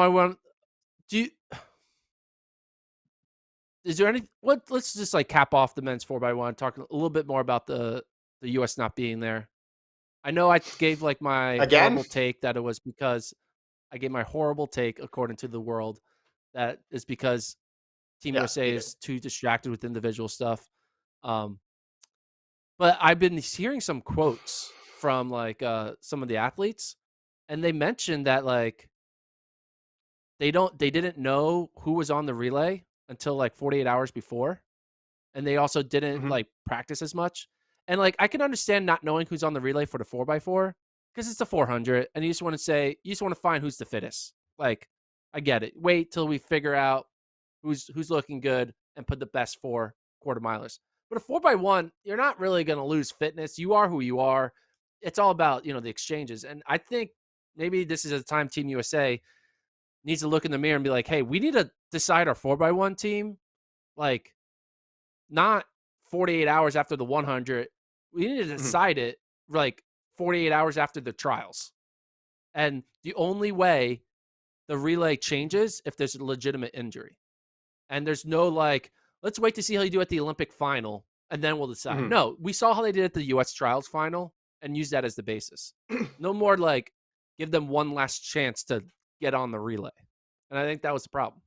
I want do you, is there any let's just like cap off the men's 4x1, talk a little bit more about the US not being there. I know I gave like my Again? horrible take that it was because I gave my horrible take according to the world that is because Team Yeah, USA you did. is too distracted with individual stuff. Um, but I've been hearing some quotes from like some of the athletes, and they mentioned that like they didn't know who was on the relay until like 48 hours before, and they also didn't Mhm. like practice as much. And like I can understand not knowing who's on the relay for the 4x4 because it's the 400, and you just want to find who's the fittest. Like I get it. Wait till we figure out who's looking good and put the best 4 quarter milers. But a 4x1, you're not really going to lose fitness. You are who you are. It's all about the exchanges, and I think maybe this is a time Team USA needs to look in the mirror and be like, hey, we need to decide our 4x1 team like not 48 hours after the 100. We need to Mhm. decide it like 48 hours after the trials. And the only way the relay changes if there's a legitimate injury. And there's no like, let's wait to see how you do at the Olympic final and then we'll decide. Mhm. No, we saw how they did at the US trials final and use that as the basis. No more like give them one last chance to get on the relay. And I think that was the problem.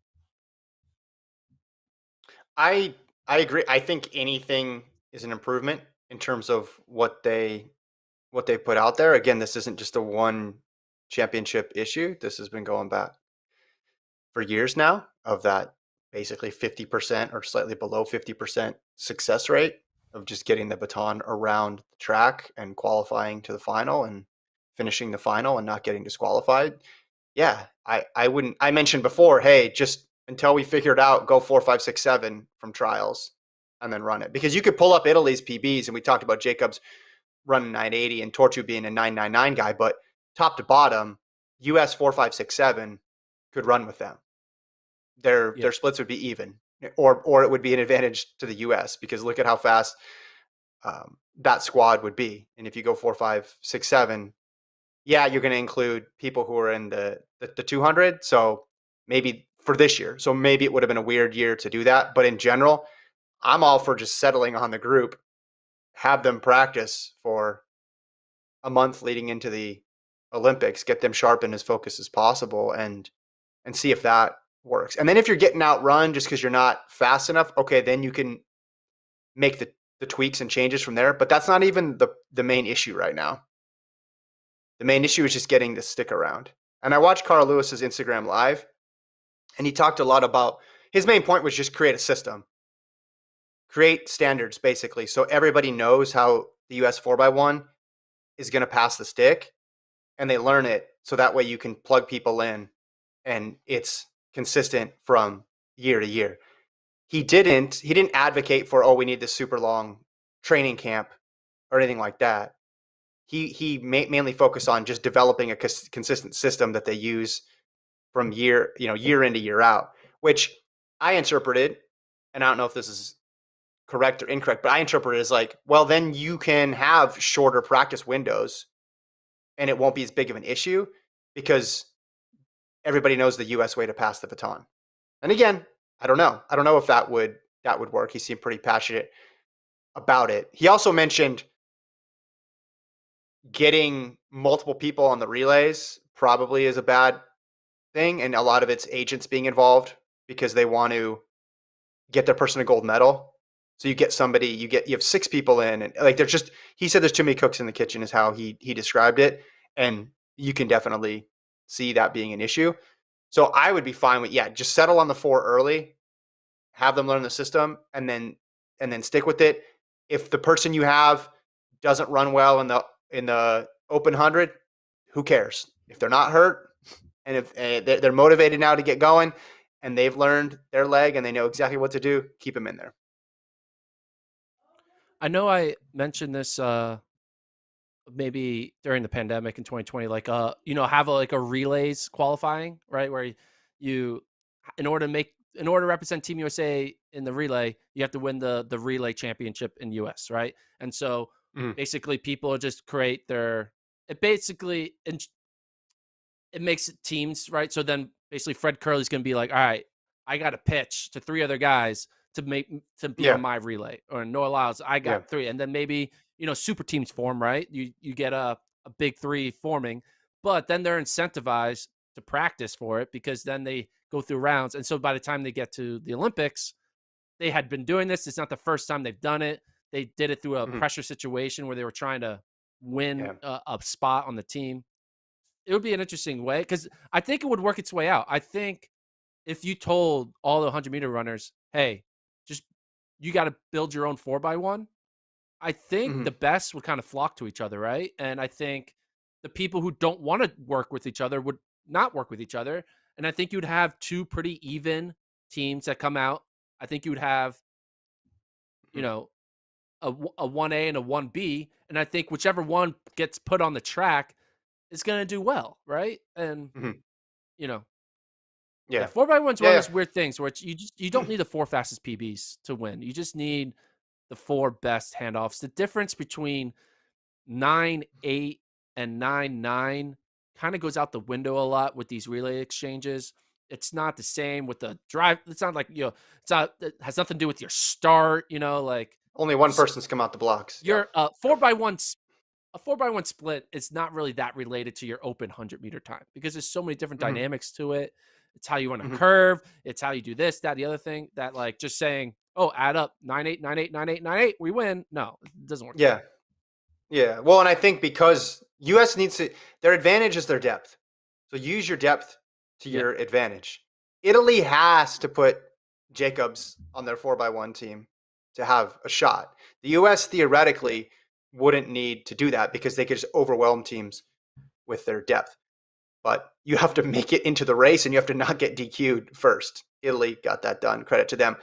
I I agree. I think anything is an improvement in terms of what they put out there. Again, this isn't just a one championship issue. This has been going back for years now of that basically 50% or slightly below 50% success rate of just getting the baton around the track and qualifying to the final and finishing the final and not getting disqualified. Yeah, I wouldn't. I mentioned before, hey, just until we figure it out, go 4, 5, 6, 7 from trials and then run it because you could pull up Italy's PBs and we talked about Jacobs running 980 and Tortu being a 999 guy, but top to bottom, US 4, 5, 6, 7 could run with them. Their Yeah. their splits would be even, or it would be an advantage to the US because look at how fast that squad would be. And if you go 4, 5, 6, 7, yeah, you're going to include people who are in the 200. So maybe for this year, so maybe it would have been a weird year to do that. But in general, I'm all for just settling on the group, have them practice for a month leading into the Olympics, get them sharp and as focused as possible, and see if that works. And then if you're getting outrun just because you're not fast enough, okay, then you can make the tweaks and changes from there. But that's not even the main issue right now. The main issue is just getting to stick around. And I watched Carl Lewis's Instagram live, and he talked a lot about his main point was just create a system, create standards basically, so everybody knows how the US 4x1 is going to pass the stick, and they learn it so that way you can plug people in, and it's consistent from year to year. He didn't advocate for, oh, we need this super long training camp or anything like that. He mainly focused on just developing a consistent system that they use from year in to year out, which I interpreted, and I don't know if this is correct or incorrect, but I interpret it as like, well, then you can have shorter practice windows and it won't be as big of an issue because everybody knows the US way to pass the baton. And again, I don't know. I don't know if that would work. He seemed pretty passionate about it. He also mentioned getting multiple people on the relays probably is a bad thing, and a lot of it's agents being involved because they want to get their person a gold medal. So you get somebody, you have 6 people in, and like they're just. He said there's too many cooks in the kitchen, is how he described it, and you can definitely see that being an issue. So I would be fine with, yeah, just settle on the 4 early, have them learn the system, and then stick with it. If the person you have doesn't run well in the open 100, who cares? If they're not hurt and if they're motivated now to get going and they've learned their leg and they know exactly what to do, keep them in there. I know I mentioned this maybe during the pandemic in 2020, like have like a relays qualifying, right? Where you in order to represent Team USA in the relay, you have to win the relay championship in US, right? And so Mhm. basically people just create it basically it makes it teams, right? So then Basically, Fred Curley's going to be like, all right, I got to pitch to three other guys to be on Yeah. my relay, or Noah Lyles, I Yeah. got three, and then maybe super teams form, right? You get a big three forming, but then they're incentivized to practice for it because then they go through rounds, and so by the time they get to the Olympics, they had been doing this. It's not the first time they've done it. They did it through a Mhm. pressure situation where they were trying to win Yeah. a spot on the team. It would be an interesting way because I think it would work its way out. I think if you told all the 100-meter runners, hey, just you got to build your own 4x1, I think the Mhm. best would kind of flock to each other, right? And I think the people who don't want to work with each other would not work with each other. And I think you'd have two pretty even teams that come out. I think you would have, you Mhm. know, a 1A and a 1B. And I think whichever one gets put on the track is going to do well, right? And, Mhm. you know, yeah, Yeah. 4x1's one of Yeah. those weird things where you don't need the four fastest PBs to win. You just need the four best handoffs. The difference between 9-8 and 9-9 kind of goes out the window a lot with these relay exchanges. It's not the same with the drive. It's not like, it's not, it has nothing to do with your start, like Only one person's come out the blocks. Yep. your 4x1 a 4x1 split is not really that related to your open 100-meter time because there's so many different Mhm. dynamics to it. It's how you run a Mhm. curve. It's how you do this, that, the other thing that like just saying, oh, add up 9-8, 9-8, 9-8, 9-8, we win. No, it doesn't work that Yeah. way. Yeah. Well, and I think because US needs to, their advantage is their depth. So use your depth to Yeah. your advantage. Italy has to put Jacobs on their 4x1 team to have a shot. The US theoretically wouldn't need to do that because they could just overwhelm teams with their depth. But you have to make it into the race and you have to not get DQ'd first. Italy got that done. Credit to them.